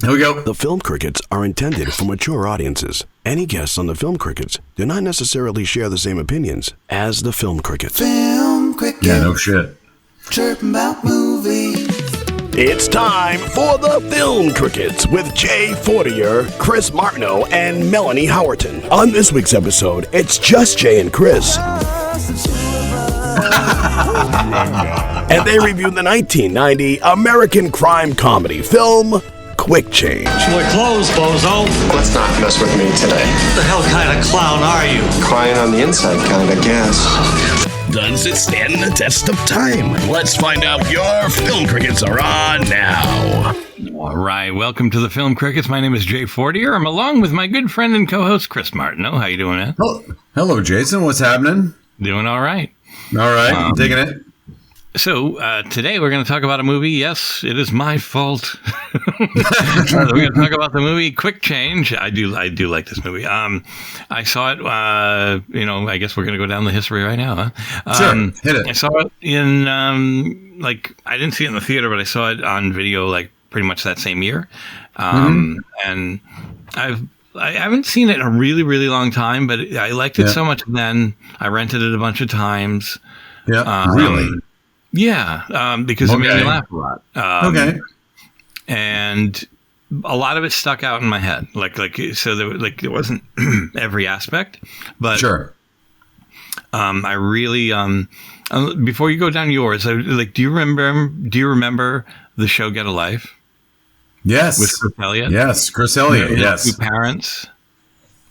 Here we go. The Film Crickets are intended for mature audiences. Any guests on the Film Crickets do not necessarily share the same opinions as the Film Crickets. Film Crickets. Yeah, no shit. Chirping about movies. It's time for the Film Crickets with Jay Fortier, Chris Martineau, and Melanie Howerton. On this week's episode, it's just Jay and Chris. And they reviewed the 1990 American crime comedy film, Quick Change. We're closed, bozo. Let's not mess with me today. What the hell kind of clown are you? Crying on the inside kind, I guess. Does it stand the test of time? Let's find out. Your Film Crickets are on now. All right, welcome to the Film Crickets. My name is Jay Fortier. I'm along with my good friend and co-host Chris Martineau. How you doing, man? Hello, Jason. What's happening? Doing all right. All right, digging it. So today we're going to talk about a movie. Yes, it is my fault. We're going to talk about the movie Quick Change. I do like this movie. I saw it. I guess we're going to go down the history right now. Huh? Sure, hit it. I saw it in I didn't see it in the theater, but I saw it on video like pretty much that same year. And I haven't seen it in a really, really long time, but I liked it so much then. I rented it a bunch of times. Yeah, really? Yeah, because it made me laugh a lot. Okay. And a lot of it stuck out in my head. It wasn't every aspect, but sure. I really before you go down yours, do you remember the show Get a Life? Yes. With Chris Elliott? Yes, Chris Elliott, yes. His two parents?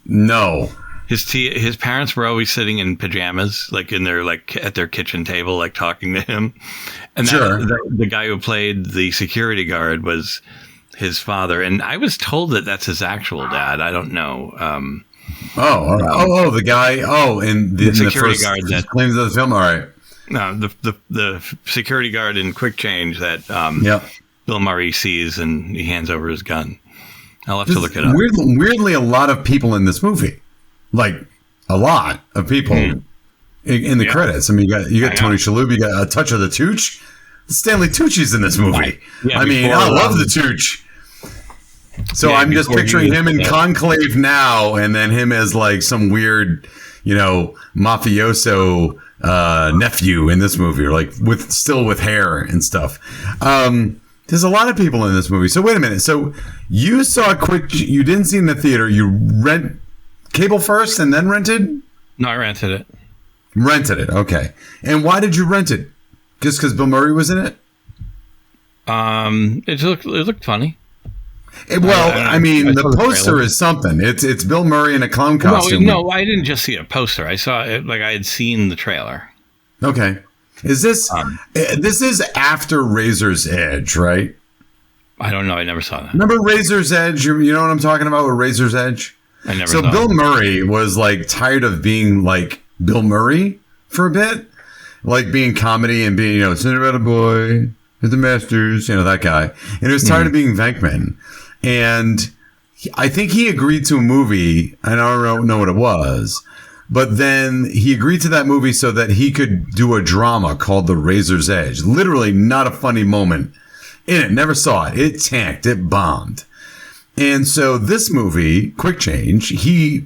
No. His parents were always sitting in pajamas, at their kitchen table, talking to him. And the guy who played the security guard was his father. And I was told that that's his actual dad. I don't know. The guy. In the security first guard that claims of the film. All right. No, the security guard in Quick Change that Bill Murray sees and he hands over his gun. I'll have to look it up. Weirdly, a lot of people in this movie, a lot of people in the credits. I mean, you got Tony Shalhoub, you got a touch of the Tooch. Stanley Tucci's in this movie. Yeah, I love the Tooch. So I'm just picturing him in Conclave now, and then him as some weird, mafioso nephew in this movie, or with hair and stuff. There's a lot of people in this movie. So wait a minute. So you saw you didn't see it in the theater. You rent cable first and then rented? No, I rented it. Rented it. Okay. And why did you rent it? Just because Bill Murray was in it? It looked funny. The poster is something. It's Bill Murray in a clown costume. No, I didn't just see a poster. I saw it I had seen the trailer. Okay. Is this this is after Razor's Edge, right? I don't know. I never saw that. Remember Razor's Edge? You know what I'm talking about with Razor's Edge? I never saw Bill Murray was tired of being Bill Murray for a bit, being comedy and being Cinderella Boy, the Masters, that guy, and he was tired of being Venkman, and I think he agreed to a movie. I don't know what it was. But then he agreed to that movie so that he could do a drama called The Razor's Edge. Literally not a funny moment in it. Never saw it. It tanked. It bombed. And so this movie, Quick Change, he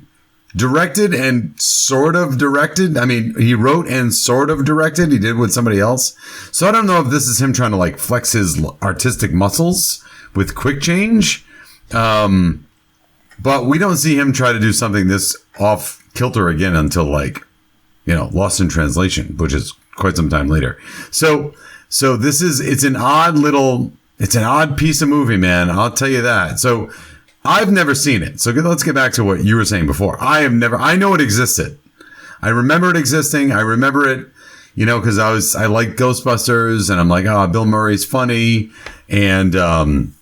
directed and sort of directed. I mean, he wrote and sort of directed. He did with somebody else. So I don't know if this is him trying to flex his artistic muscles with Quick Change. But we don't see him try to do something this off kilter again until Lost in Translation, which is quite some time later. So it's an odd piece of movie, man. I'll tell you that. So I've never seen it. So let's get back to what you were saying before. I know it existed. I remember it existing. I remember it, because I like Ghostbusters and I'm Bill Murray's funny. And,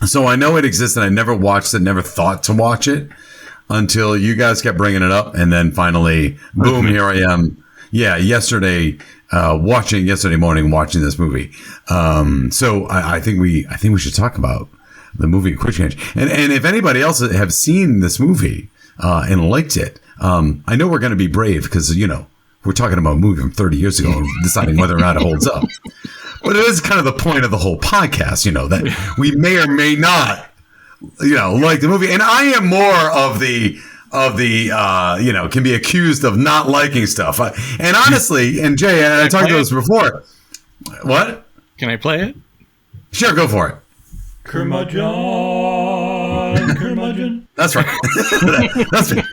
so I know it existed. I never watched it, never thought to watch it until you guys kept bringing it up. And then finally, boom, here I am. Yeah, yesterday morning watching this movie. So I think we should talk about the movie Quick Change. And if anybody else have seen this movie and liked it, I know we're going to be brave because, we're talking about a movie from 30 years ago and deciding whether or not it holds up. But it is kind of the point of the whole podcast, that we may or may not like the movie, and I am more of the can be accused of not liking stuff. And honestly, and Jay, and I talked about this before. What? Can I play it? Sure, go for it. Curmudgeon. That's right. That's right.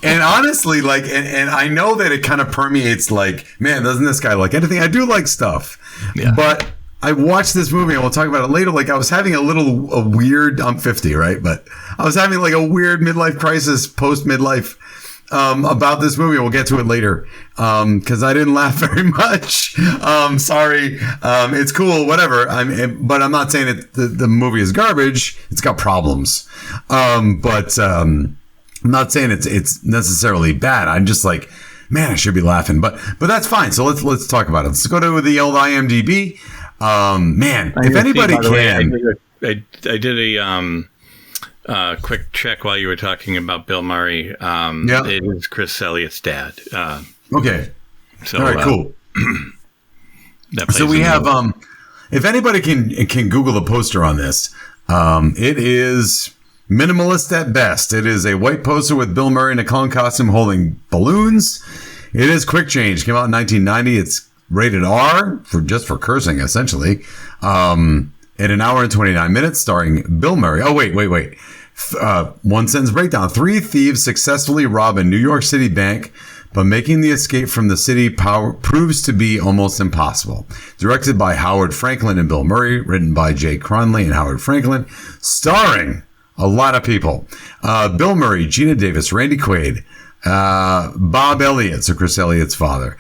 And honestly, like, and I know that it kind of permeates, like, man, doesn't this guy like anything? I do like stuff. Yeah. But I watched this movie, and we'll talk about it later. Like, I was having a weird, I'm 50, right? But I was having like a weird midlife crisis, post midlife, about this movie. We'll get to it later. Cause I didn't laugh very much. Sorry. It's cool, whatever. But I'm not saying the movie is garbage. It's got problems. But I'm not saying it's necessarily bad. I'm just like, man, I should be laughing, but that's fine. So let's talk about it. Let's go to the old IMDb. Man, if anybody can, I did a quick check while you were talking about Bill Murray. It is Chris Elliott's dad. Okay. So, all right, cool. So we have, if anybody can Google the poster on this, it is minimalist at best. It is a white poster with Bill Murray in a clown costume holding balloons. It is quick change. Came out in 1990. It's rated R for cursing, essentially. At an hour and 29 minutes, starring Bill Murray. Oh, wait. One sentence breakdown. 3 thieves successfully rob a New York City bank, but making the escape from the city proves to be almost impossible. Directed by Howard Franklin and Bill Murray, written by Jay Cronley and Howard Franklin, starring a lot of people. Bill Murray, Gina Davis, Randy Quaid, Bob Elliott, so Chris Elliott's father,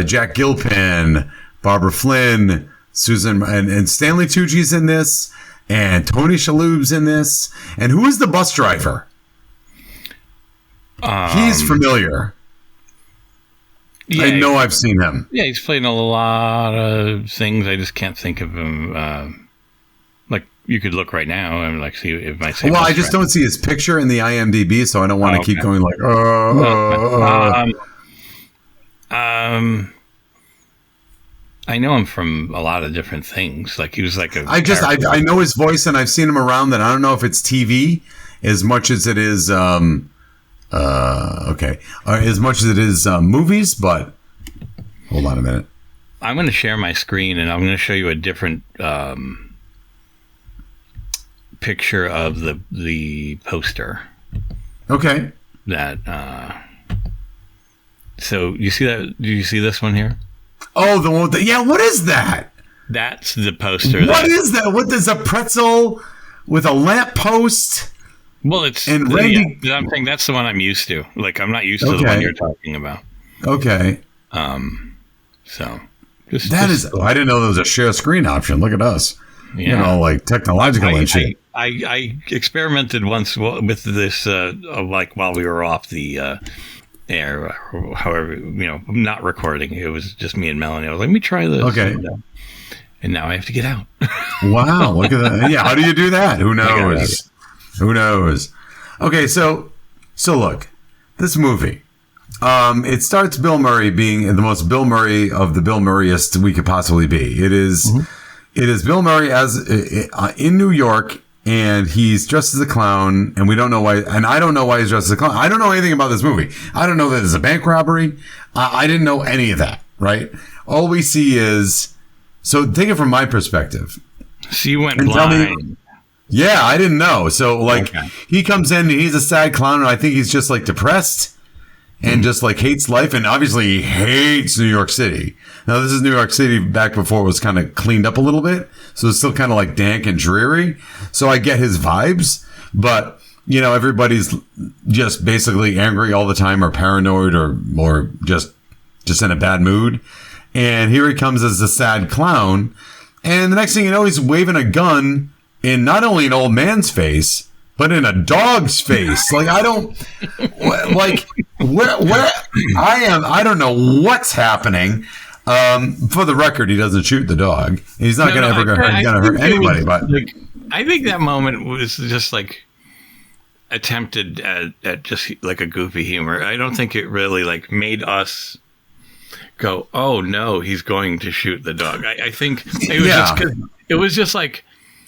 Jack Gilpin, Barbara Flynn, Susan, and Stanley Tucci's in this, and Tony Shalhoub's in this. And who is the bus driver? He's familiar. Yeah, I know I've seen him. Yeah, he's played in a lot of things. I just can't think of him. Like, you could look right now and like see if I say. Well, I just don't see his picture in the IMDb, so I don't want to keep going like. I know him from a lot of different things. Like, he was like a. I know his voice, and I've seen him around. And I don't know if it's TV as much as it is. As much as it is movies, but hold on a minute. I'm going to share my screen, and I'm going to show you a different picture of the poster. Okay. That. So you see that? Do you see this one here? Oh, the one. Yeah. What is that? That's the poster. What is that? What is a pretzel with a lamppost? Well, it's and Randy. Yeah, I'm saying that's the one I'm used to. Like, I'm not used to the one you're talking about. Okay. So I didn't know there was a share screen option. Look at us. Yeah. Like technological and shit. I experimented once with this, like while we were off the air, however, not recording. It was just me and Melanie. I was like, let me try this. Okay. And now I have to get out. Wow. Look at that. Yeah. How do you do that? Who knows? Who knows? Okay, so look, this movie. It starts Bill Murray being the most Bill Murray of the Bill Murrayest we could possibly be. It is Bill Murray as in New York, and he's dressed as a clown, and we don't know why. And I don't know why he's dressed as a clown. I don't know anything about this movie. I don't know that it's a bank robbery. I didn't know any of that. Right? All we see is. So take it from my perspective. So you went blind. Yeah, I didn't know. So, like, He comes in and he's a sad clown, and I think he's just, like, depressed and just, like, hates life. And obviously, he hates New York City. Now, this is New York City back before it was kind of cleaned up a little bit. So, it's still kind of, like, dank and dreary. So, I get his vibes. But, everybody's just basically angry all the time or paranoid or just in a bad mood. And here he comes as a sad clown. And the next thing you know, he's waving a gun in not only an old man's face, but in a dog's face. Like, I don't, like, where I am, I don't know what's happening. For the record, he doesn't shoot the dog. He's not going to hurt anybody. But I think that moment was just like attempted at just like a goofy humor. I don't think it really like made us go, oh no, he's going to shoot the dog. I think it was just 'cause it was just like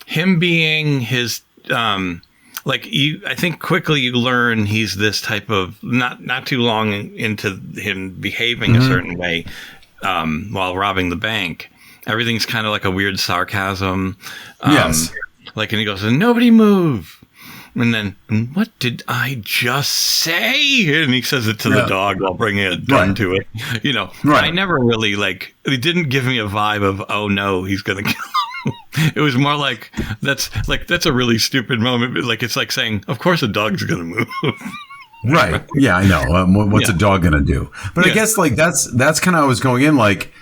him being his I think quickly you learn he's this type of not too long into him behaving a certain way while robbing the bank. Everything's kind of like a weird sarcasm. Yes. Like, and he goes, and nobody move. And then, what did I just say? And he says it to the dog while bringing a gun to it. You know, I never really it didn't give me a vibe of, oh no, he's going to kill him. It was more like, that's a really stupid moment. Like, it's like saying, of course a dog's going to move. Right. Yeah, I know. What's a dog going to do? But I guess like that's kind of how I was going in. Like,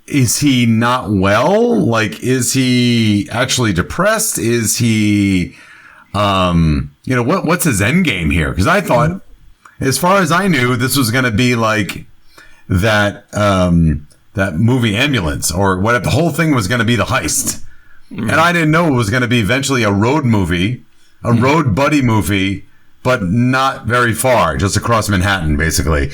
is he not well? Like, is he actually depressed? Is he... what's his end game here? Because I thought, as far as I knew, this was going to be like that movie Ambulance, or what the whole thing was going to be the heist. And I didn't know it was going to be eventually a road movie, a road buddy movie, but not very far, just across Manhattan, basically.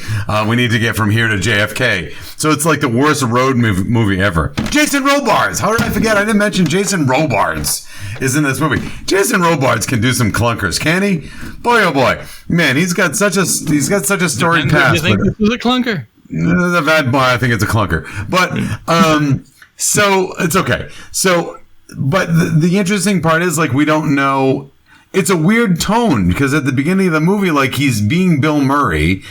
We need to get from here to JFK. So it's like the worst road movie ever. Jason Robards! How did I forget? I didn't mention Jason Robards is in this movie. Jason Robards can do some clunkers, can he? Boy, oh boy. Man, he's got such a storied past. Do you think this is a clunker? The bad boy, I think it's a clunker. But, so it's okay. So, but the interesting part is, like, we don't know. It's a weird tone because at the beginning of the movie, like, he's being Bill Murray,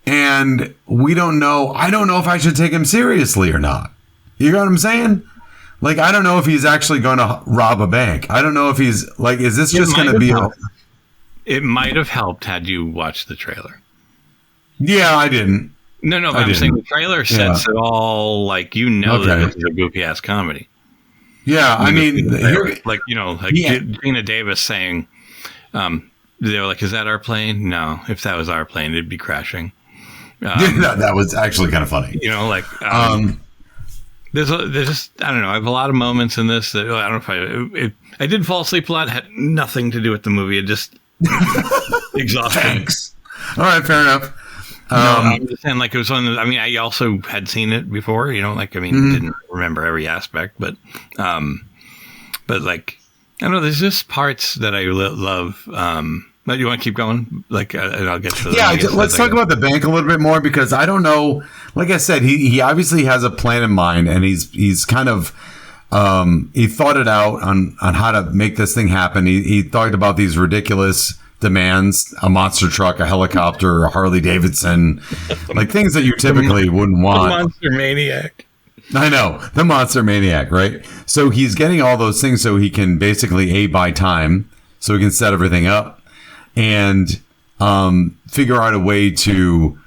and we don't know. I don't know if I should take him seriously or not. You know what I'm saying? Like, I don't know if he's actually going to rob a bank. I don't know if he's like, is this just going to be? It might have helped had you watched the trailer. Yeah, I didn't. No, but I'm saying the trailer sets it all like, that this is a goofy ass comedy. Yeah, I mean, Gina Davis saying. They were like, is that our plane? No, if that was our plane, it'd be crashing. That was actually kind of funny. There's just, I don't know. I have a lot of moments in this that I don't know if I did fall asleep a lot. Had nothing to do with the movie. It just exhausting. Thanks. All right, fair enough. I'm just saying, like, it was on. I also had seen it before. Didn't remember every aspect, but like. I don't know. There's just parts that I love. But you want to keep going? Like, and I'll get to that. Yeah, let's talk about the bank a little bit more, because I don't know. Like I said, he obviously has a plan in mind, and he's kind of he thought it out on how to make this thing happen. He thought about these ridiculous demands: a monster truck, a helicopter, a Harley Davidson, like things that you typically wouldn't want. The monster maniac. I know, the monster maniac, right? So he's getting all those things so he can basically buy time, so he can set everything up and figure out a way to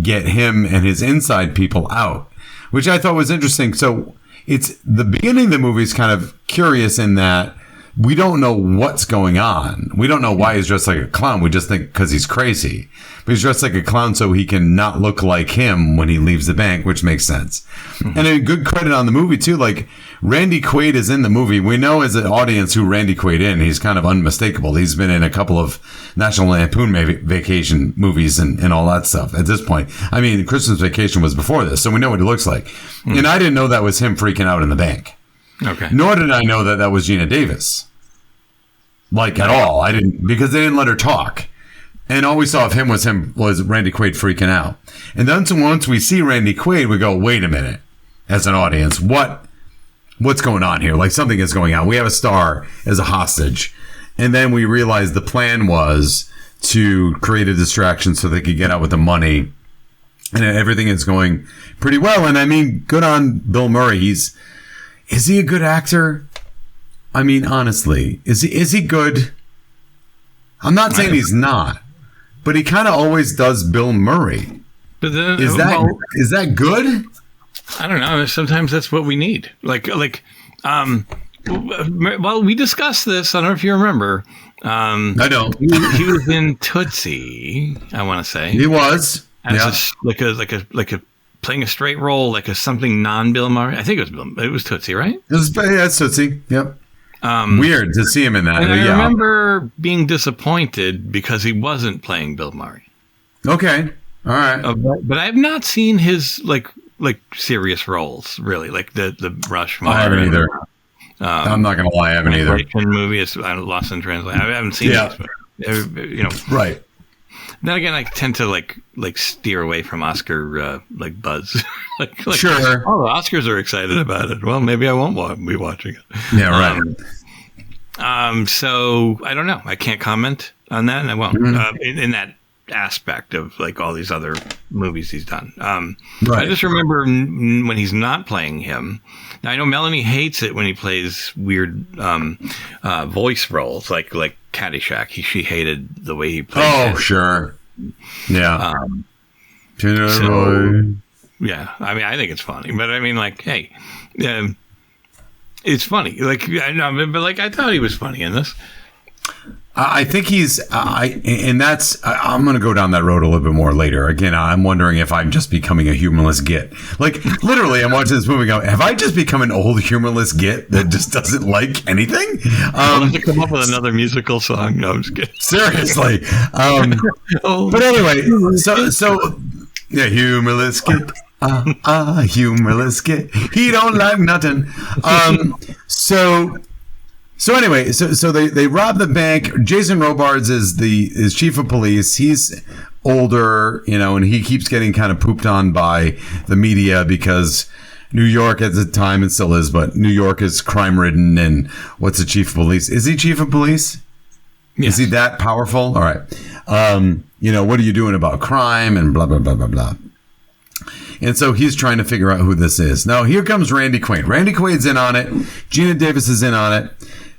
get him and his inside people out, which I thought was interesting. So it's the beginning of the movie is kind of curious in that we don't know what's going on. We don't know why he's dressed like a clown. We just think because he's crazy. But he's dressed like a clown so he can not look like him when he leaves the bank, which makes sense. Mm-hmm. And a good credit on the movie, too. Like, Randy Quaid is in the movie. We know as an audience who Randy Quaid is. He's kind of unmistakable. He's been in a couple of National Lampoon Vacation movies and all that stuff at this point. I mean, Christmas Vacation was before this, so we know what he looks like. Mm-hmm. And I didn't know that was him freaking out in the bank. Okay. Nor did I know that was Gina Davis. Like, at all. I didn't, because they didn't let her talk. And all we saw of him was Randy Quaid freaking out. And then once we see Randy Quaid, we go, wait a minute, as an audience, what's going on here? Like, something is going on. We have a star as a hostage. And then we realized the plan was to create a distraction so they could get out with the money. And everything is going pretty well. And I mean, good on Bill Murray. Is he a good actor? I mean, honestly, is he good? I'm not saying he's not, but he kind of always does Bill Murray. But is that good? I don't know. Sometimes that's what we need. Well, we discussed this. I don't know if you remember. I don't. He was in Tootsie. I want to say he was. Like a playing a straight role, like a something non-Bill Murray. I think it was Tootsie, right? It's Tootsie. Yep. Weird to see him in that. And I remember being disappointed because he wasn't playing Bill Murray. Okay. All right. But I have not seen his like serious roles, really, like the Rushmore. I haven't either. I'm not gonna lie, I haven't either. Translation movie is Lost in Translation. I haven't seen it, but, Right. Then again, I tend to like steer away from Oscar buzz. like, sure. Oh, the Oscars are excited about it. Well, maybe I won't be watching it. Yeah, right. So I don't know. I can't comment on that, and I won't. In that aspect of like all these other movies he's done. Right. I just remember when he's not playing him. Now I know Melanie hates it when he plays weird voice roles, like Caddyshack. She hated the way he played. Oh, it. sure. Yeah. Yeah. I mean, I think it's funny, but I mean, like, hey, it's funny. Like, I know, but like, I thought he was funny in this. I think I'm going to go down that road a little bit more later. Again, I'm wondering if I'm just becoming a humorless git. Like, literally, I'm watching this movie going, have I just become an old humorless git that just doesn't like anything? I'll have to come up with another musical song. No, I'm just kidding. Seriously. But anyway, so yeah, humorless git. Humorless git. He don't like nothing. So anyway, so they rob the bank. Jason Robards is chief of police. He's older, and he keeps getting kind of pooped on by the media because New York at the time, and still is, but New York is crime ridden. And what's the chief of police? Is he chief of police? Yes. Is he that powerful? All right. What are you doing about crime and blah, blah, blah, blah, blah. And so he's trying to figure out who this is. Now, here comes Randy Quaid. Randy Quaid's in on it. Gina Davis is in on it.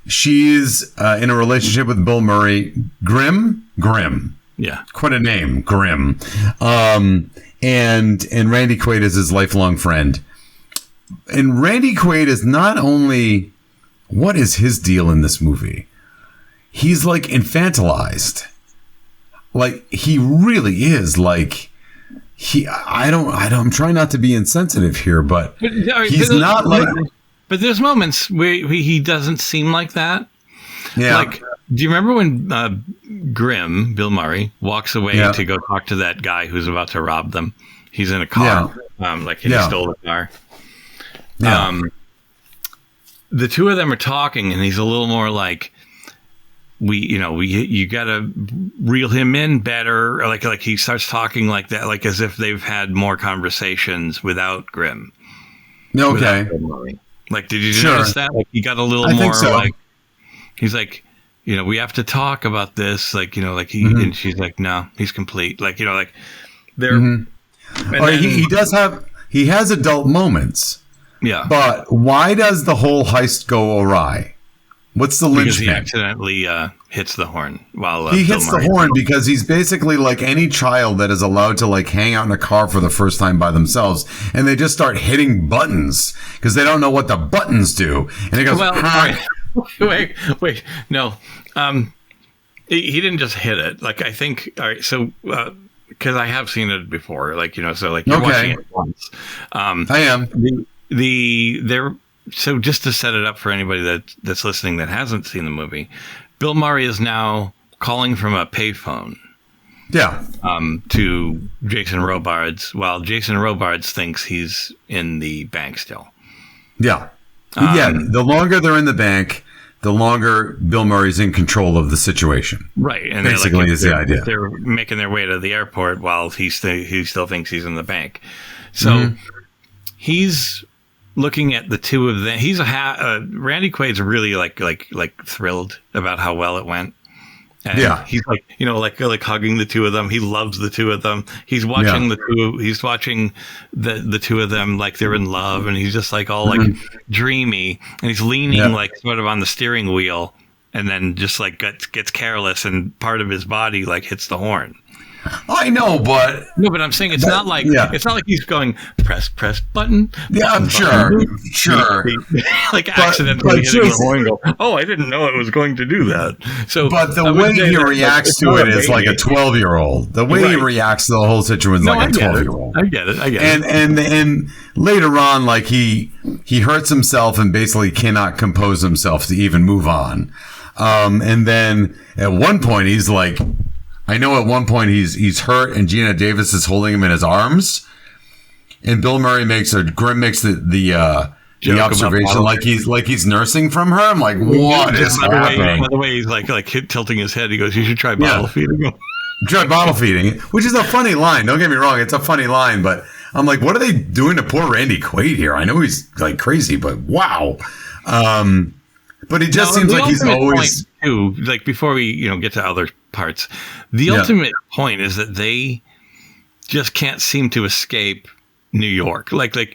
She's in a relationship with Bill Murray. Grim. Yeah. Quite a name, Grim. And Randy Quaid is his lifelong friend. And Randy Quaid is not only... What is his deal in this movie? He's like infantilized. Like, he really is like... I'm trying not to be insensitive here, but he's not like... But there's moments where he doesn't seem like that. Yeah. Like, do you remember when Grim, Bill Murray, walks away to go talk to that guy who's about to rob them? He's in a car, he stole the car. Yeah. The two of them are talking, and he's a little more like, you gotta reel him in better. Like he starts talking like that, like as if they've had more conversations without Grim. Okay. Without Murray. Like, did you notice that? Like, he got a little more like, he's like, we have to talk about this. Like, and she's like, no, he's complete. Like, like they're, he has adult moments. Yeah. But why does the whole heist go awry? What's the linchpin? Because he accidentally hits the horn while he hits the horn because he's basically like any child that is allowed to like hang out in a car for the first time by themselves, and they just start hitting buttons because they don't know what the buttons do, and he goes, wait, no, he didn't just hit it. Like, I think, all right, so because I have seen it before, like so like you're watching it once. I am So just to set it up for anybody that's listening that hasn't seen the movie, Bill Murray is now calling from a payphone. Yeah. To Jason Robards, while Jason Robards thinks he's in the bank still. Yeah. The longer they're in the bank, the longer Bill Murray's in control of the situation. Right. And basically is the idea. They're making their way to the airport while he still thinks he's in the bank. So he's looking at the two of them. He's Randy Quaid's really like thrilled about how well it went. And he's like, like hugging the two of them. He loves the two of them. He's watching he's watching the two of them like they're in love, and he's just like all like dreamy, and he's leaning like sort of on the steering wheel, and then just like gets careless, and part of his body like hits the horn. I know, but I'm saying it's not like he's going press button. Yeah, I'm sure. Like accidentally hitting the horn. And go, I didn't know it was going to do that. So, but the way he reacts to it is like a 12-year-old. The way he reacts to the whole situation is like a 12-year-old. I get it. And later on, like he hurts himself and basically cannot compose himself to even move on. And then at one point he's like. I know at one point he's hurt and Gina Davis is holding him in his arms, and Bill Murray Grim makes the the observation, like he's nursing from her. I'm like, what is happening? By the way, he's like tilting his head. He goes, "You should try bottle feeding him." Try bottle feeding, which is a funny line. Don't get me wrong, it's a funny line, but I'm like, what are they doing to poor Randy Quaid here? I know he's like crazy, but wow. But it just seems like he's always too. Like before we get to other parts, the ultimate point is that they just can't seem to escape New York. Like they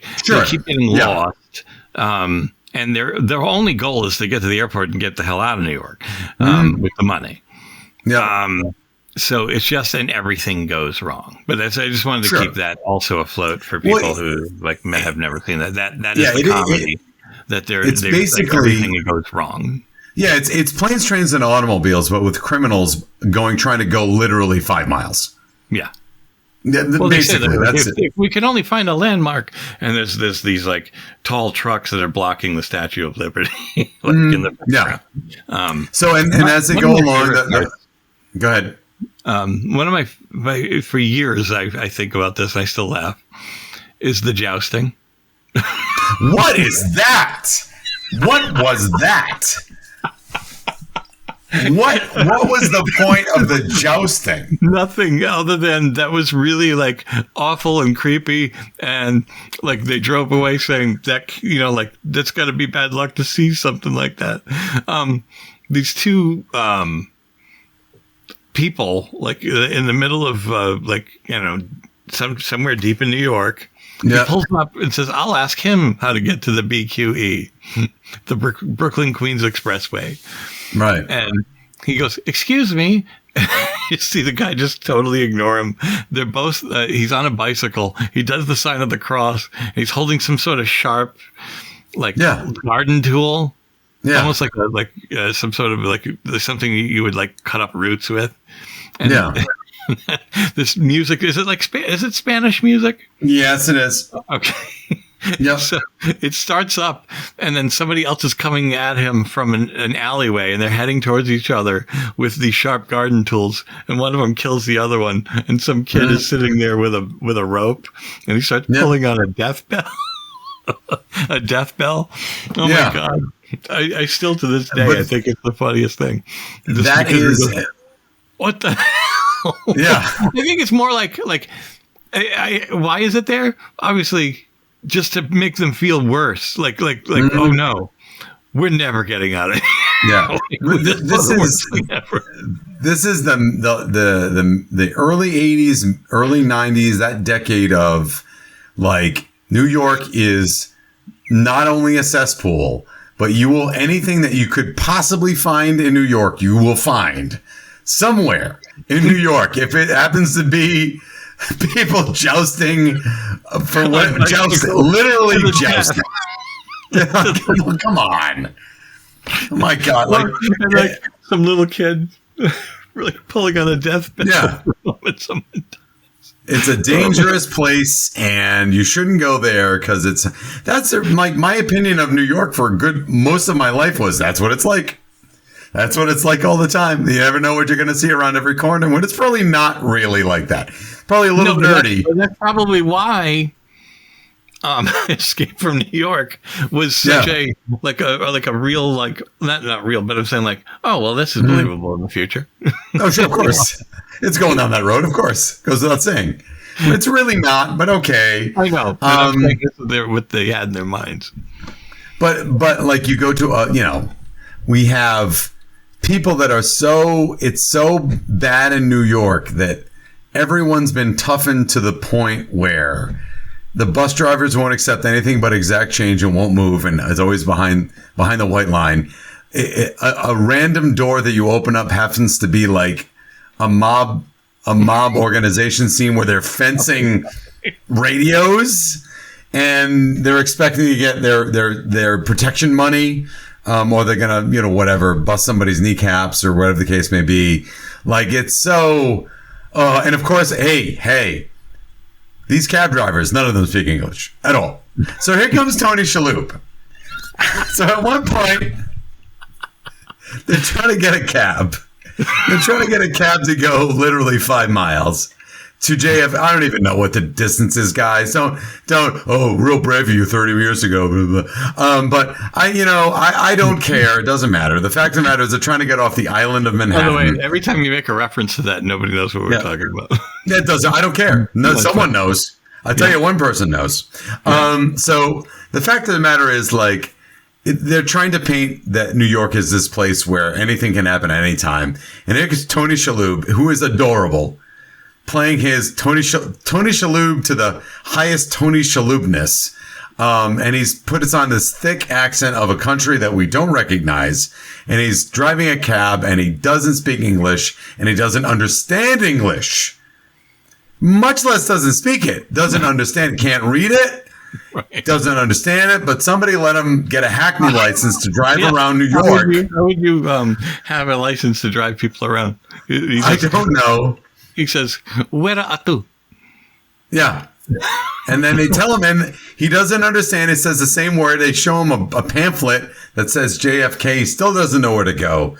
keep getting lost. And their only goal is to get to the airport and get the hell out of New York with the money. Yeah. So it's just, and everything goes wrong. But I just wanted to keep that also afloat for people who may have never seen that. That is the comedy. That it's basically everything goes wrong. Yeah, it's planes, trains, and automobiles, but with criminals trying to go literally 5 miles. Yeah. Well, basically, that's it. If we can only find a landmark, and there's these like tall trucks that are blocking the Statue of Liberty, in the background. So and as they go along, go ahead. One of my for years I think about this. I still laugh. Is the jousting? What is that? What was that? What was the point of the jousting? Nothing other than that was really like awful and creepy, and like they drove away saying that that's got to be bad luck to see something like that. These two people like in the middle of somewhere deep in New York. He pulls up and says, "I'll ask him how to get to the BQE, the Brooklyn Queens Expressway." Right. And he goes, "Excuse me." You see the guy just totally ignore him. They're both, he's on a bicycle. He does the sign of the cross. He's holding some sort of sharp, garden tool. Yeah. Almost like some sort of something you would cut up roots with. And this music, is it Spanish music? Yes, it is. Okay. Yeah. So it starts up, and then somebody else is coming at him from an alleyway, and they're heading towards each other with these sharp garden tools. And one of them kills the other one, and some kid is sitting there with a rope, and he starts pulling on a death bell. A death bell. Oh my God! I still to this day I think it's the funniest thing. That is what the hell? Yeah. I think it's more like why is it there? Obviously, just to make them feel worse. Like oh no, we're never getting out of here. Yeah. This is the early 80s, early 90s, that decade of New York is not only a cesspool, but anything that you could possibly find in New York, you will find somewhere in New York. If it happens to be people jousting for what literally jousting. Come on. Oh my God. Some little kid really pulling on a death bell. Yeah. It's a dangerous place, and you shouldn't go there because that's my opinion of New York for most of my life was that's what it's like. That's what it's like all the time. You never know what you're going to see around every corner. When it's probably not really like that. Probably a little dirty. That's probably why Escape from New York was such a real not real, but I'm saying oh well, this is believable in the future. Oh sure, of course. It's going down that road, of course. Goes without saying. It's really not, but okay. I know. They're what they had in their minds. But you go to we have people that are it's so bad in New York that everyone's been toughened to the point where the bus drivers won't accept anything but exact change and won't move, and is always behind the white line. A random door that you open up happens to be a mob organization scene where they're fencing radios, and they're expecting to get their protection money, or they're gonna whatever, bust somebody's kneecaps or whatever the case may be. It's so, and of course, hey, these cab drivers, none of them speak English at all. So here comes Tony Shalhoub. So at one point, they're trying to get a cab. They're trying to get a cab to go literally 5 miles to JF. I don't even know what the distance is, guys. Don't. Oh, real brave of you 30 years ago. Blah, blah. But I don't care. It doesn't matter. The fact of the matter is they're trying to get off the island of Manhattan. By the way, every time you make a reference to that, nobody knows what we're talking about. It doesn't. I don't care. No, someone knows. I tell you, one person knows. So the fact of the matter is, like, they're trying to paint that New York is this place where anything can happen at any time. And here's Tony Shalhoub, who is adorable, playing his Tony Shalhoub to the highest Tony Shalhoubness. And he's put us on this thick accent of a country that we don't recognize. And he's driving a cab and he doesn't speak English and he doesn't understand English. Much less doesn't speak it, doesn't understand, can't read it, doesn't understand it, but somebody let him get a Hackney license to drive around New York. How would you have a license to drive people around? I don't know. He says, "Where are you?" Yeah. And then they tell him, and he doesn't understand. It says the same word. They show him a pamphlet that says JFK. He still doesn't know where to go.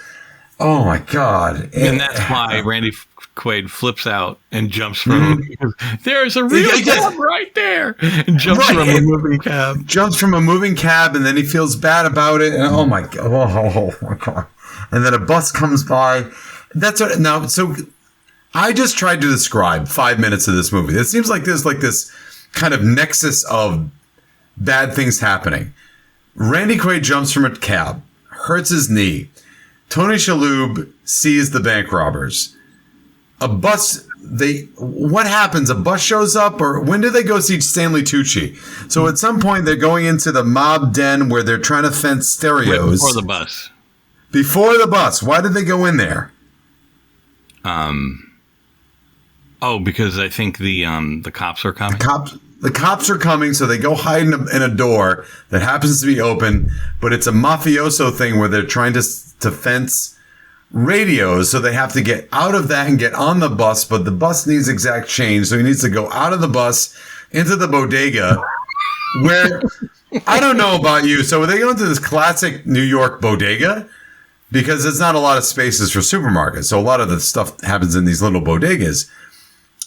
Oh, my God. And that's why Randy Quaid flips out and jumps from there's a real cab right there, and jumps from a moving cab. Jumps from a moving cab, and then he feels bad about it. And oh my God. And then a bus comes by. That's what now. So I just tried to describe 5 minutes of this movie. It seems like there's like this kind of nexus of bad things happening. Randy Quaid jumps from a cab, hurts his knee. Tony Shalhoub sees the bank robbers. A bus, what happens? A bus shows up, or when do they go see Stanley Tucci? So at some point they're going into the mob den where they're trying to fence stereos. Before the bus. Before the bus. Why did they go in there? Because I think the cops are coming. The cops are coming, so they go hide in a door that happens to be open, but it's a mafioso thing where they're trying to fence radios, so they have to get out of that and get on the bus, but the bus needs exact change, so he needs to go out of the bus into the bodega where I don't know about you, so they go into this classic New York bodega because there's not a lot of spaces for supermarkets, so a lot of the stuff happens in these little bodegas,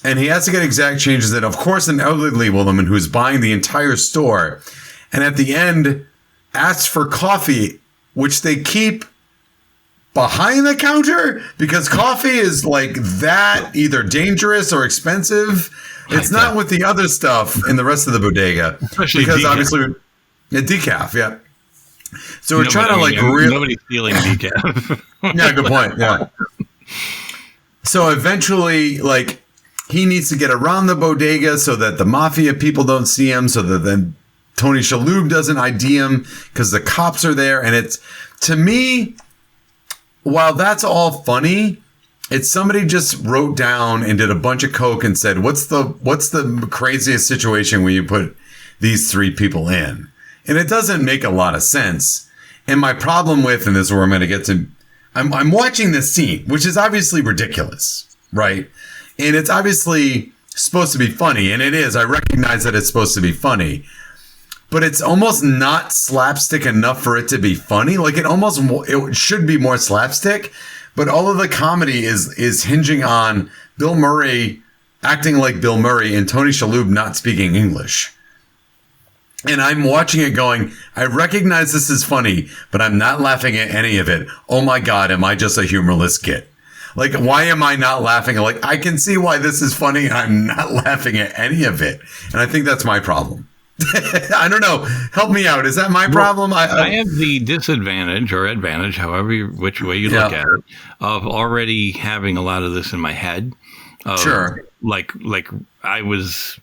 and he has to get exact changes, and of course an elderly woman who's buying the entire store, and at the end asks for coffee, which they keep behind the counter because coffee is like that, either dangerous or expensive. It's not with the other stuff in the rest of the bodega. Especially because decaf. obviously decaf, yeah. So we're trying to nobody's stealing decaf. Yeah, good point. Yeah. So eventually, like, he needs to get around the bodega so that the mafia people don't see him, so that then Tony Shalhoub doesn't ID him because the cops are there. And it's, to me, while that's all funny, it's somebody just wrote down and did a bunch of coke and said, what's the craziest situation when you put these three people in? And it doesn't make a lot of sense. And my problem with, and this is where I'm going to get to, I'm watching this scene, which is obviously ridiculous, right? And it's obviously supposed to be funny, and it is. I recognize that it's supposed to be funny. But it's almost not slapstick enough for it to be funny. Like it should be more slapstick, but all of the comedy is hinging on Bill Murray acting like Bill Murray and Tony Shalhoub not speaking English. And I'm watching it going, I recognize this is funny, but I'm not laughing at any of it. Oh my God, am I just a humorless git? Like, why am I not laughing? Like, I can see why this is funny and I'm not laughing at any of it. And I think that's my problem. I don't know. Help me out. Is that my problem? I have the disadvantage or advantage, which way you look at it, of already having a lot of this in my head. Sure. Like I was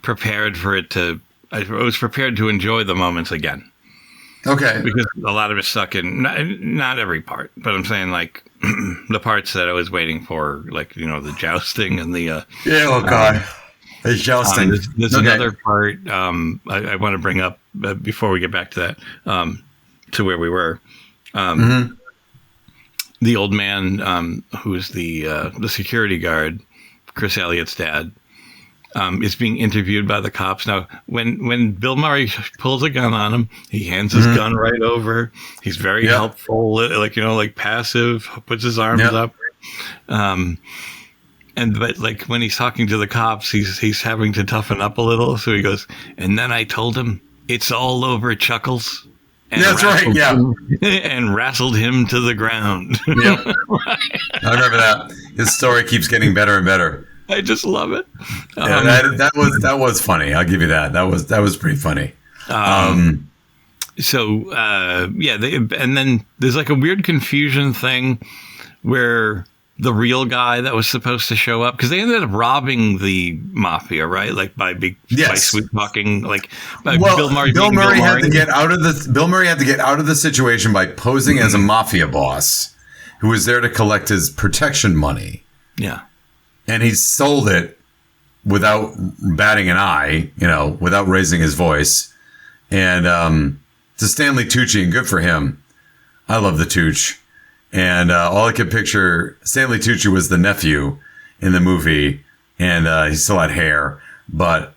prepared for it to. I was prepared to enjoy the moments again. Okay. Because a lot of it's stuck in not every part, but I'm saying like the parts that I was waiting for, like the jousting and the. Oh God. There's another part I want to bring up before we get back to that, to where we were. The old man who's the security guard, Chris Elliott's dad, is being interviewed by the cops. Now, when Bill Murray pulls a gun on him, he hands his gun right over. He's very helpful, like passive, puts his arms up. but like when he's talking to the cops, he's having to toughen up a little. So he goes, and then I told him it's all over, Chuckles. And That's right. Yeah. And wrestled him to the ground. Yep. I remember that. His story keeps getting better and better. I just love it. Yeah, that was funny. I'll give you that. That was pretty funny. And then there's like a weird confusion thing where the real guy that was supposed to show up, because they ended up robbing the mafia, right? Like by sweet talking, like Bill Murray had to get out of the situation by posing as a mafia boss who was there to collect his protection money. Yeah. And he sold it without batting an eye, without raising his voice. And to Stanley Tucci, and good for him. I love the Tooch. And all I could picture, Stanley Tucci was the nephew in the movie, and he still had hair. But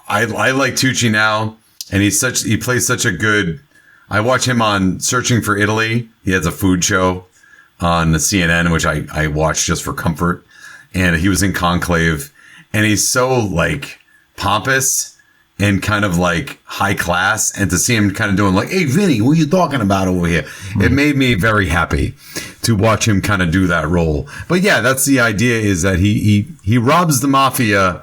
I like Tucci now, and he plays such a good. I watch him on Searching for Italy. He has a food show on the CNN, which I watch just for comfort. And he was in Conclave, and he's so like pompous and kind of like high class, and to see him kind of doing like, "Hey, Vinny, what are you talking about over here?" It made me very happy to watch him kind of do that role. But yeah, that's the idea, is that he robs the mafia,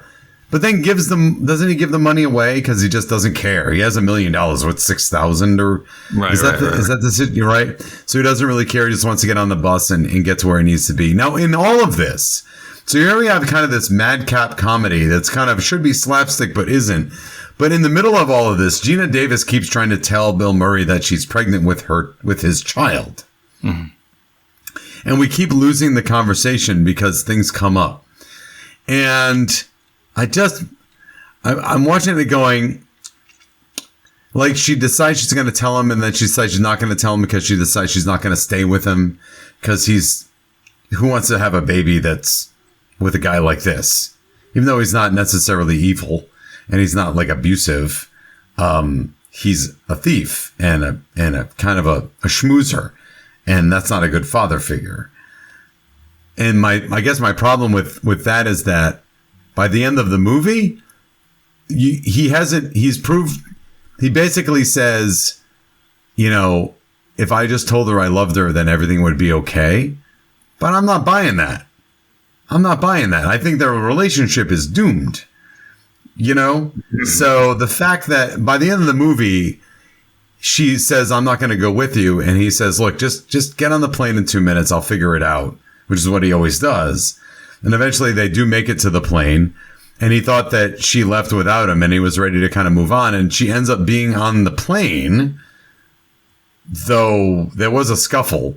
but then doesn't he give the money away because he just doesn't care? He has $1 million with 6,000 or is that the you're right? So he doesn't really care. He just wants to get on the bus and get to where he needs to be. Now, in all of this, so here we have kind of this madcap comedy that's kind of should be slapstick but isn't. But in the middle of all of this, Gina Davis keeps trying to tell Bill Murray that she's pregnant with his child. Mm-hmm. And we keep losing the conversation because things come up. And I'm watching it going, like, she decides she's going to tell him, and then she decides she's not going to tell him because she decides she's not going to stay with him because who wants to have a baby that's with a guy like this? Even though he's not necessarily evil. And he's not like abusive. He's a thief and a kind of a schmoozer, and that's not a good father figure. And I guess my problem with that is that by the end of the movie, he basically says, if I just told her I loved her, then everything would be okay. But I'm not buying that. I think their relationship is doomed. So the fact that by the end of the movie, she says, "I'm not going to go with you." And he says, "Look, just get on the plane in 2 minutes. I'll figure it out," which is what he always does. And eventually they do make it to the plane, and he thought that she left without him and he was ready to kind of move on. And she ends up being on the plane, though there was a scuffle.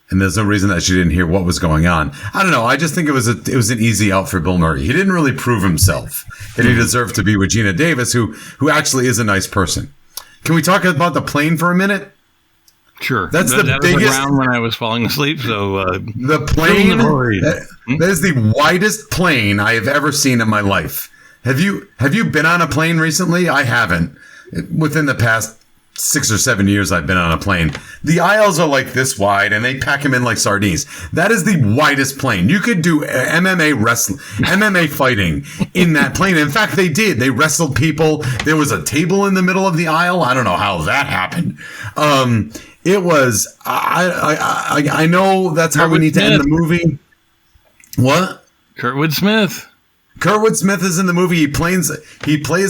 And there's no reason that she didn't hear what was going on. I don't know. I just think it was an easy out for Bill Murray. He didn't really prove himself that he deserved to be with Gina Davis, who actually is a nice person. Can we talk about the plane for a minute? Sure. That's the biggest. Was around when I was falling asleep. So the plane. That is the widest plane I have ever seen in my life. Have you been on a plane recently? I haven't. Within the past 6 or 7 years I've been on a plane. The aisles are like this wide, and they pack them in like sardines. That is the widest plane. You could do MMA fighting in that plane. In fact, they did. They wrestled people. There was a table in the middle of the aisle. I don't know how that happened. It was. I know that's how we need to end the movie. What? Kurtwood Smith. Kurtwood Smith is in the movie. He plays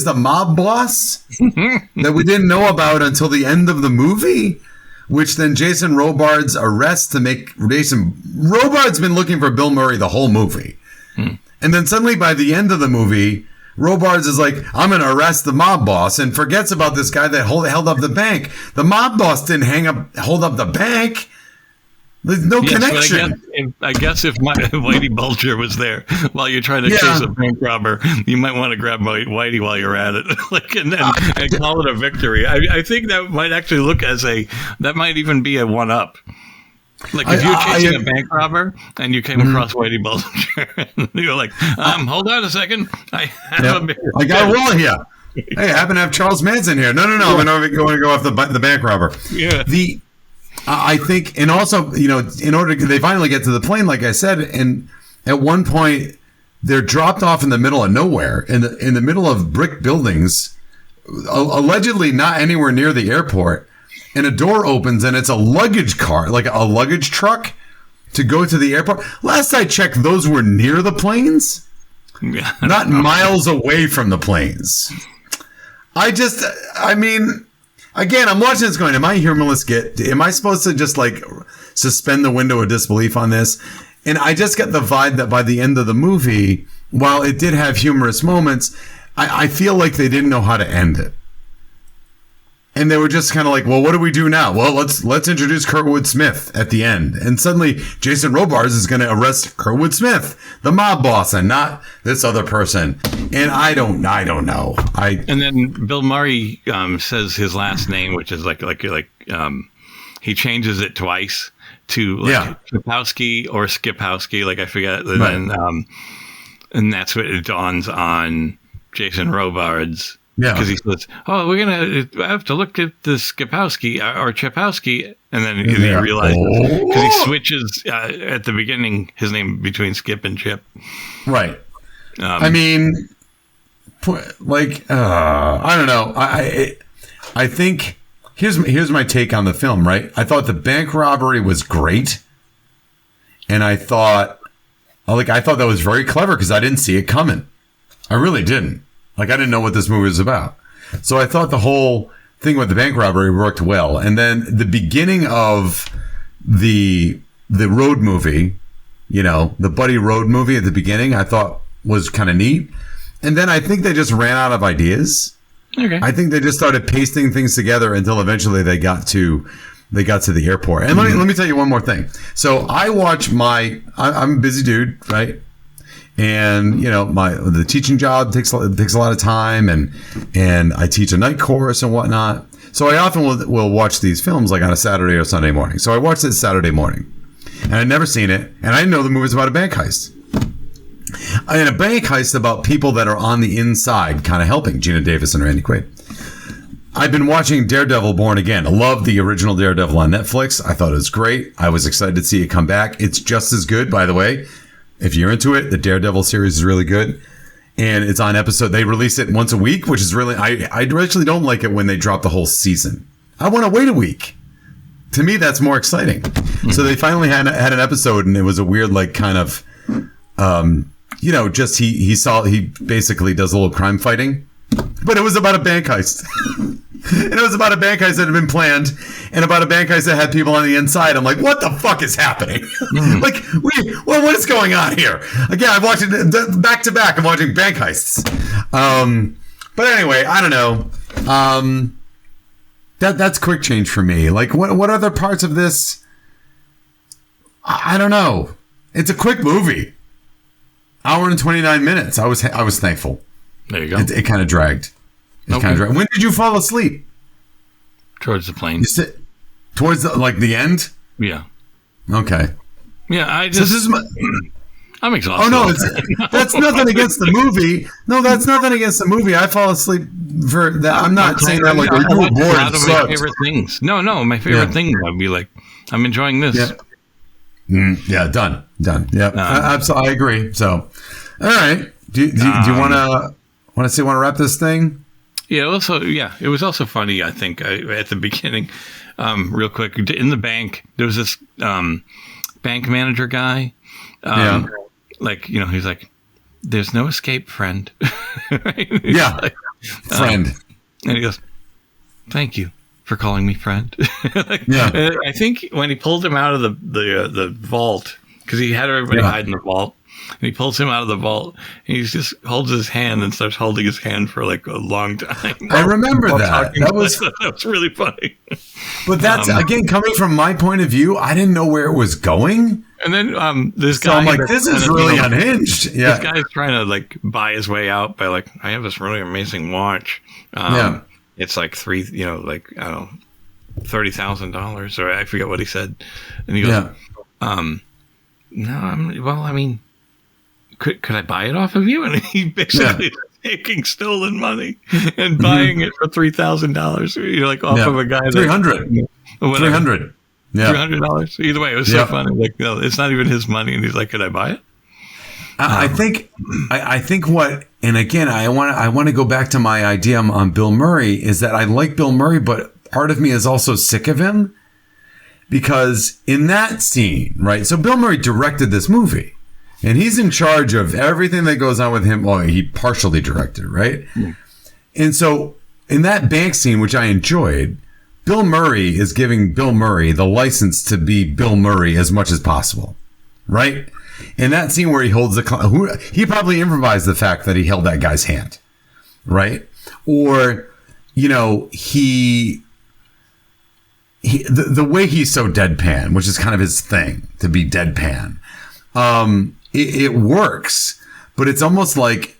the mob boss that we didn't know about until the end of the movie, which then Jason Robards arrests to make Robards been looking for Bill Murray the whole movie. And then suddenly by the end of the movie, Robards is like, "I'm going to arrest the mob boss," and forgets about this guy that held up the bank. The mob boss didn't hold up the bank. There's no connection. I guess if Whitey Bulger was there while you're trying to chase a bank robber, you might want to grab Whitey while you're at it, and call it a victory. I think that might actually that might even be a one-up. Like if you're chasing a bank robber and you came across Whitey Bulger, and you're like, hold on a second, I got a roll here. Hey, I happen to have Charles Manson here. No, I'm going to go off the bank robber. Yeah. I think, and also, in order they finally get to the plane, like I said, and at one point they're dropped off in the middle of nowhere, in the middle of brick buildings, allegedly not anywhere near the airport. And a door opens and it's a luggage car, like a luggage truck to go to the airport. Last I checked, those were near the planes, not miles away from the planes. I mean, again, I'm watching this going, am I humorless? Am I supposed to just like suspend the window of disbelief on this? And I just get the vibe that by the end of the movie, while it did have humorous moments, I feel like they didn't know how to end it. And they were just kind of like, well, what do we do now? Well, let's introduce Kurtwood Smith at the end. And suddenly Jason Robards is going to arrest Kurtwood Smith, the mob boss, and not this other person. And I don't know. And then Bill Murray says his last name, which is like he changes it twice to Skipowski or Skipowski, like I forget. And then and that's what it dawns on Jason Robards. Yeah, because he says, "Oh, we're gonna have to look at the Skipowski or Chapowski," and then he realizes because he switches at the beginning his name between Skip and Chip. Right. I mean, like I don't know. I think here's my take on the film. Right. I thought the bank robbery was great, and I thought that was very clever because I didn't see it coming. I really didn't. Like, I didn't know what this movie was about. So I thought the whole thing with the bank robbery worked well. And then the beginning of the road movie, the Buddy Road movie at the beginning, I thought was kind of neat. And then I think they just ran out of ideas. Okay. I think they just started pasting things together until eventually they got to the airport. And let me tell you one more thing. So I watch I'm a busy dude, right? And the teaching job takes a lot of time, and I teach a night course and whatnot. So I often will watch these films like on a Saturday or Sunday morning. So I watched it Saturday morning, and I'd never seen it, and I didn't know the movie was about a bank heist. And a bank heist about people that are on the inside, kind of helping Gina Davis and Randy Quaid. I've been watching Daredevil Born Again. I love the original Daredevil on Netflix. I thought it was great. I was excited to see it come back. It's just as good, by the way. If you're into it, the Daredevil series is really good. And it's on episode. They release it once a week, which is really, I actually don't like it when they drop the whole season. I want to wait a week. To me, that's more exciting. Mm-hmm. So they finally had an episode, and it was a weird, like, kind of, just he basically does a little crime fighting. But it was about a bank heist. And it was about a bank heist that had been planned, and about a bank heist that had people on the inside. I'm like, what the fuck is happening? Like, what is going on here? Again, I'm watching back to back. I'm watching bank heists. But anyway, I don't know. That's quick change for me. Like, what other parts of this? I don't know. It's a quick movie. Hour and 29 minutes. I was thankful. There you go. It kind of dragged. When did you fall asleep? Towards the plane. Towards the end? Yeah. Okay. Yeah, I'm exhausted. Oh no, that's nothing against the movie. No, that's nothing against the movie. I fall asleep for that. I'm not saying that like, are you bored? A lot of my favorite things. No, my favorite thing would be like, I'm enjoying this. Yeah. Done. Yeah, absolutely. I agree. So, all right. Do you want to wrap this thing? Yeah. It was also funny. I think at the beginning, real quick, in the bank, there was this bank manager guy. He's like, "There's no escape, friend." Right? Yeah, like, friend. And he goes, "Thank you for calling me friend." I think when he pulled him out of the vault, because he had everybody hide in the vault. And he pulls him out of the vault, and he just holds his hand and starts holding his hand for like a long time. I remember that. That was really funny. But that's again coming from my point of view. I didn't know where it was going, and then this guy. So I'm like, this is really unhinged. Yeah, this guy's trying to like buy his way out by like, I have this really amazing watch. It's like $30,000, or I forget what he said, and he goes, no, Could I buy it off of you? And he basically is taking stolen money and buying it for $3,000. You're like off of a guy $300. Yeah, $300. Either way, it was so funny. Like, no, it's not even his money, and he's like, "Could I buy it?" I think what, and again, I want to go back to my idea on Bill Murray is that I like Bill Murray, but part of me is also sick of him because in that scene, right? So Bill Murray directed this movie and he's in charge of everything that goes on with him. Well, he partially directed, right? And so in that bank scene, which I enjoyed, Bill Murray is giving Bill Murray the license to be Bill Murray as much as possible, right? In that scene where he holds he probably improvised the fact that he held that guy's hand, right? Or, you know, the way he's so deadpan, which is kind of his thing, to be deadpan, it works. But it's almost like,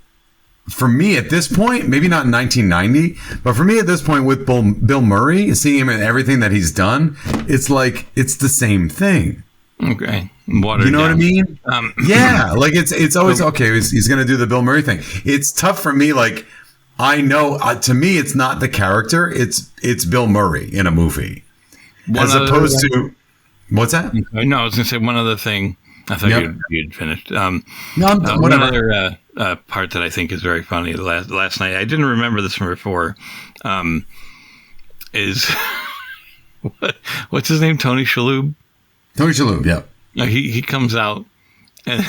for me at this point, maybe not in 1990, but for me at this point with Bill Murray, seeing him in everything that he's done, it's like it's the same thing. Okay. You know what I mean? Yeah, like it's always okay. He's going to do the Bill Murray thing. It's tough for me. Like I know to me, it's not the character. It's Bill Murray in a movie, as opposed to what's that? No, I was going to say one other thing. I thought you'd finished. No, one other part that I think is very funny. Last night, I didn't remember this from before. Is what's his name? Tony Shalhoub. Tony Shalhoub, yeah. He comes out and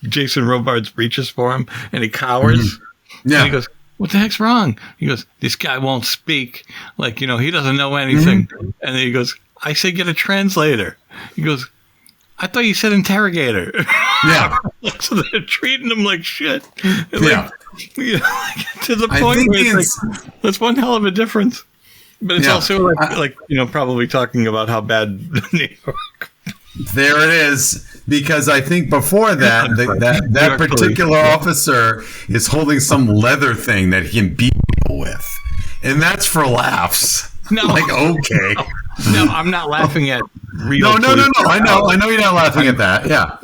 Jason Robards reaches for him and he cowers. Yeah. And he goes, "What the heck's wrong?" He goes, "This guy won't speak. Like, you know, he doesn't know anything." And then he goes, "I say get a translator." He goes, "I thought you said interrogator." Yeah. So they're treating him like shit. Like, you know, like, to the point where it's like, that's one hell of a difference. But it's also like, you know, probably talking about how bad New York. There it is. Because I think before that, that particular officer is holding some leather thing that he can beat people with. And that's for laughs. No. Like, okay. No, I'm not laughing at real. No. I know you're not laughing at that. Yeah.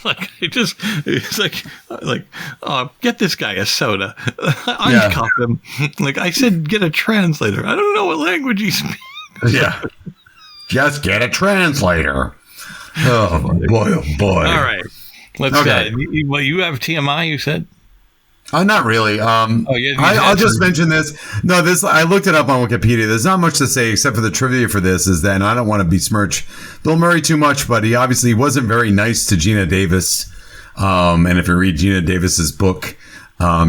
Like it's like, oh, get this guy a soda. Uncuff him. Like I said, get a translator. I don't know what language he speaks. Yeah. Just get a translator. Oh boy! Oh boy! All right, let's. Okay. You have TMI. You said. Not really. I'll just mention this. No, I looked it up on Wikipedia. There's not much to say except for the trivia for this is that, and I don't want to besmirch Bill Murray too much, but he obviously wasn't very nice to Gina Davis. And if you read Gina Davis's book,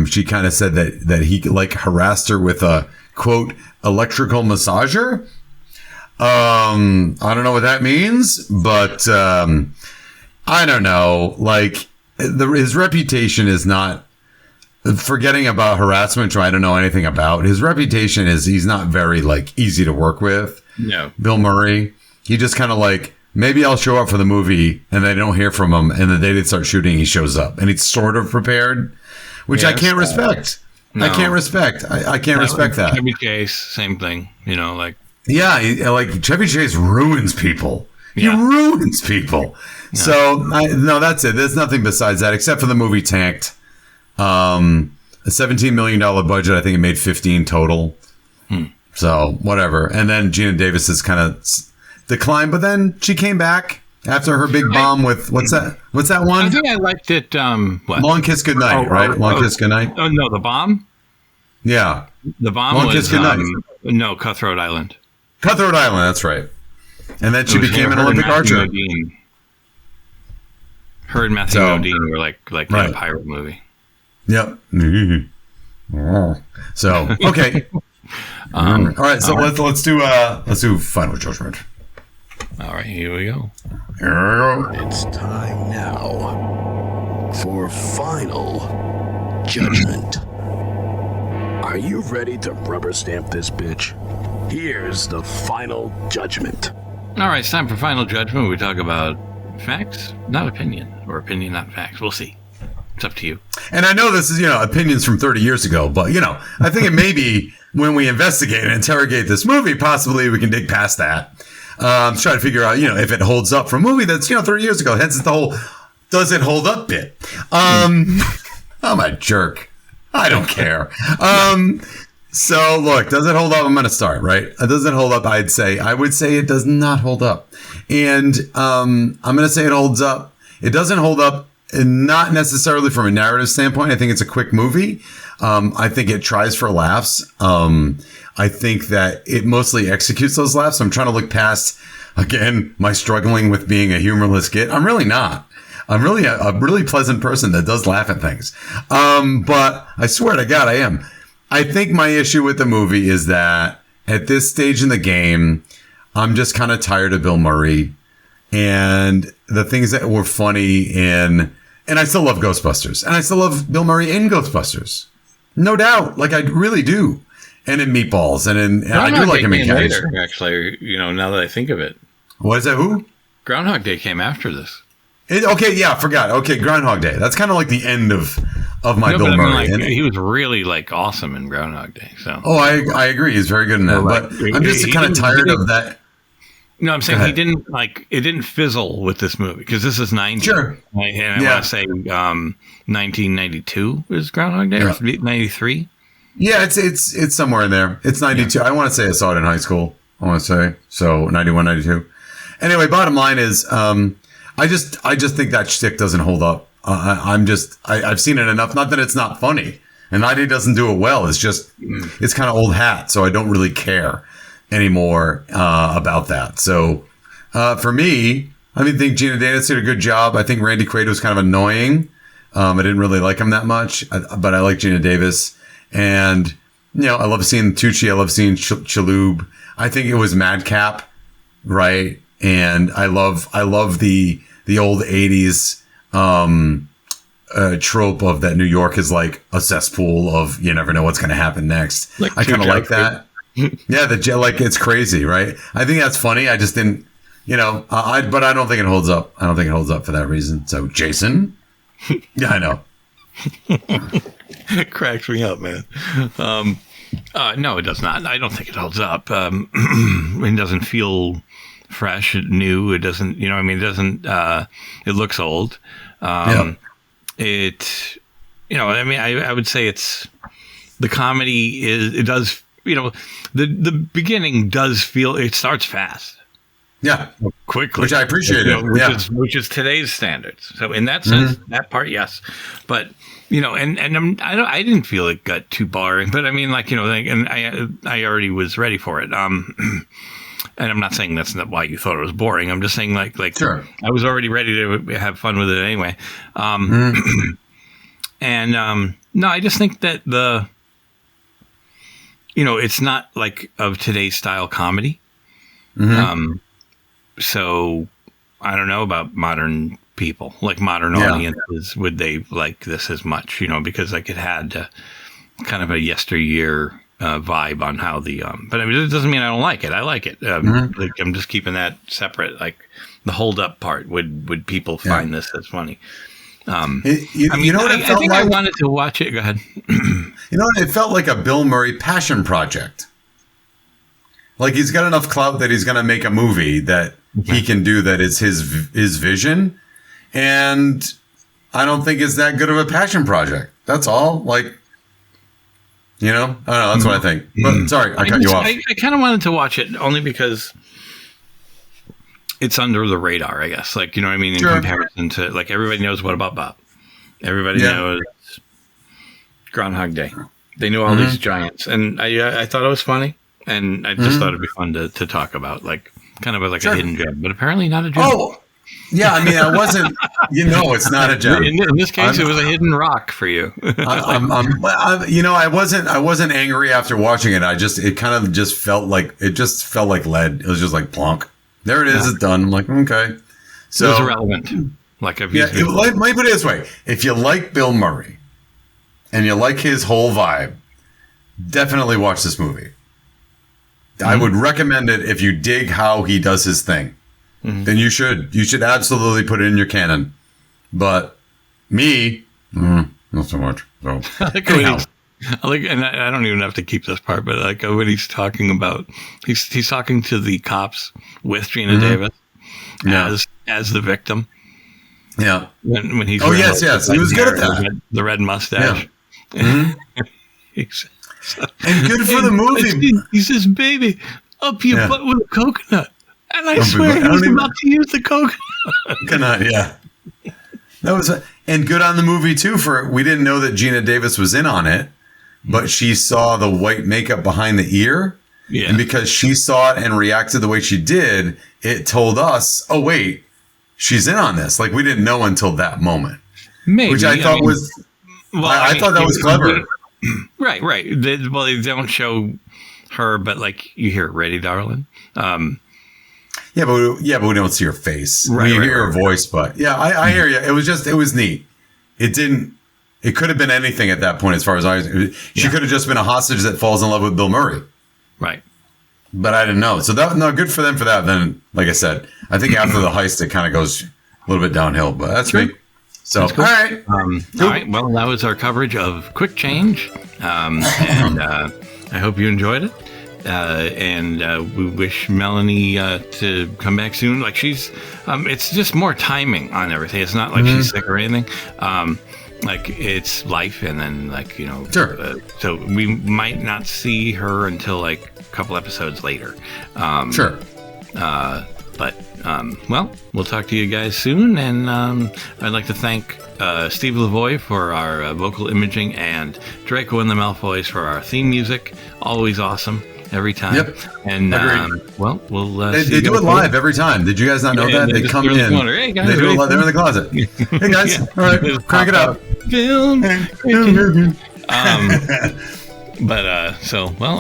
she kind of said that he like harassed her with a quote electrical massager. I don't know what that means, but I don't know. Like his reputation is not. Forgetting about harassment, which I don't know anything about. His reputation is he's not very like easy to work with. No, Bill Murray. He just kind of like maybe I'll show up for the movie and they don't hear from him, and the day they start shooting, he shows up and he's sort of prepared, which I can't respect. No. I can't respect. I can't respect that. Chevy Chase, same thing. You know, like like Chevy Chase ruins people. Yeah. He ruins people. No. So that's it. There's nothing besides that except for the movie tanked. A $17 million budget. I think it made 15 total. So whatever. And then Gina Davis has kind of declined, but then she came back after her big bomb with what's that one? I think I liked it. What? Long Kiss Goodnight, right? Long Kiss Goodnight. Oh no, the bomb. Yeah, the bomb Long was Kiss Goodnight. No, Cutthroat Island. Cutthroat Island. That's right. And then she became an Olympic archer. Her and Matthew Modine were like in a pirate movie. Yep. So okay. All right. So let's do Final Judgment. All right. Here we go. It's time now for Final Judgment. Are you ready to rubber stamp this bitch? Here's the Final Judgment. All right. It's time for Final Judgment. We talk about facts, not opinion, or opinion, not facts. We'll see. It's up to you. And I know this is, opinions from 30 years ago, but, I think it may be when we investigate and interrogate this movie, possibly we can dig past that. Try to figure out, if it holds up for a movie that's, 30 years ago. Hence the whole, does it hold up bit? I'm a jerk. I don't care. So look, does it hold up? I'm going to start, right? Does it hold up? I would say it does not hold up. And I'm going to say it holds up. It doesn't hold up not necessarily from a narrative standpoint. I think it's a quick movie. I think it tries for laughs. I think that it mostly executes those laughs. I'm trying to look past, again, my struggling with being a humorless git. I'm really not. I'm really a really pleasant person that does laugh at things. But I swear to God, I am. I think my issue with the movie is that at this stage in the game, I'm just kind of tired of Bill Murray and the things that were funny and I still love Ghostbusters and I still love Bill Murray in Ghostbusters. No doubt. Like I really do. And in Meatballs and I do like him in Cage. Actually, now that I think of it. What is that? Who? Groundhog Day came after this. Okay, yeah, I forgot. Okay, Groundhog Day. That's kind of like the end of my Bill Murray. He was really like awesome in Groundhog Day. So. Oh, I agree. He's very good in that. But I'm just kind of tired of that. No, I'm saying it didn't fizzle with this movie because this is 90. Sure. And I want to say 1992 is Groundhog Day, or 93. Yeah, it's somewhere in there. It's 92. Yeah. I want to say I saw it in high school. I want to say so 91, 92. Anyway, bottom line is, I just think that shtick doesn't hold up. I've seen it enough. Not that it's not funny, and Nighty doesn't do it well. It's just it's kind of old hat, so I don't really care anymore about that. So for me, I think Gina Davis did a good job. I think Randy Quaid was kind of annoying. I didn't really like him that much, but I like Gina Davis, and I love seeing Tucci. I love seeing Chalhoub. I think it was Madcap, right? And I love the old 80s trope of that New York is like a cesspool of you never know what's going to happen next. I kind of like that. Yeah, it's crazy, right? I think that's funny. I just didn't, but I don't think it holds up. I don't think it holds up for that reason. So, Jason? Yeah, I know. It cracks me up, man. No, it does not. I don't think it holds up. It doesn't feel fresh, new. It doesn't, it doesn't, it looks old. I would say it's the comedy does, the beginning does feel, it starts fast. Yeah. Quickly. Which I appreciate which is today's standards. So in that sense, that part, yes. But, I didn't feel it got too boring, but and I already was ready for it. And I'm not saying that's not why you thought it was boring. I'm just saying sure. I was already ready to have fun with it anyway. No, I just think that it's not like of today's style comedy. So I don't know about modern people, like modern audiences, would they like this as much, because it had kind of a yesteryear vibe on how but it doesn't mean I don't like it. I like it. I'm just keeping that separate. Like the hold up part, would people find this as funny? I wanted to watch it. Go ahead. It felt like a Bill Murray passion project. Like he's got enough clout that he's going to make a movie that he can do that is his vision. And I don't think it's that good of a passion project. That's all. Like, I don't know. That's what I think. But sorry, I cut you off. I kind of wanted to watch it only because it's under the radar, I guess. Like, in comparison to, like, everybody knows What About Bob. Everybody knows Groundhog Day. They knew all these giants. And I thought it was funny. And I just thought it'd be fun to talk about, like, kind of a hidden gem. But apparently not a gem. Oh, yeah. I wasn't, it's not a gem. In this case, it was a hidden rock for you. I wasn't angry after watching it. It kind of just felt like lead. It was just like plonk. There it is. It's done. I'm like, okay. So it was irrelevant. Like I've used let me put it this way. If you like Bill Murray and you like his whole vibe, definitely watch this movie. I would recommend it if you dig how he does his thing. Then you should absolutely put it in your canon. But me, not so much. So and I don't even have to keep this part, but like when he's talking about he's talking to the cops with Gina Davis as the victim. Yeah. When he's he was good at that. The red mustache. Yeah. And good for the movie. He says, "Baby, up your butt with a coconut," and I swear he was about to use the coconut. Yeah. and good on the movie too. For we didn't know that Gina Davis was in on it, but she saw the white makeup behind the ear. Yeah. And because she saw it and reacted the way she did, it told us, oh, wait, she's in on this. Like, we didn't know until that moment. Maybe. Which I thought was... Well, I thought that was clever. Right. They don't show her, but, like, you hear, ready, darling? Yeah, but we don't see her face. Right, you hear her voice, but... Yeah, I hear you. It was neat. It could have been anything at that point as far as I was... She could have just been a hostage that falls in love with Bill Murray. Right. But I didn't know. So good for them for that. Then, like I said, I think after the heist, it kind of goes a little bit downhill, but that's me. So, cool. All right. All right. Well, that was our coverage of Quick Change. And I hope you enjoyed it. And we wish Melanie to come back soon. Like it's just more timing on everything. It's not like she's sick or anything. Like it's life, and then Sure. So we might not see her until like a couple episodes later. Sure. But well, we'll talk to you guys soon, and I'd like to thank Steve Lavoie for our vocal imaging, and Draco and the Malfoys for our theme music. Always awesome. Every time. Yep. And well, we'll they do it live every time. Did you guys not know that? They come in. Hey guys, they do it live. They're in the closet. Hey guys. All right. Crank it up. Film. But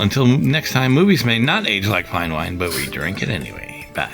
until next time, movies may not age like fine wine, but we drink it anyway. Bye.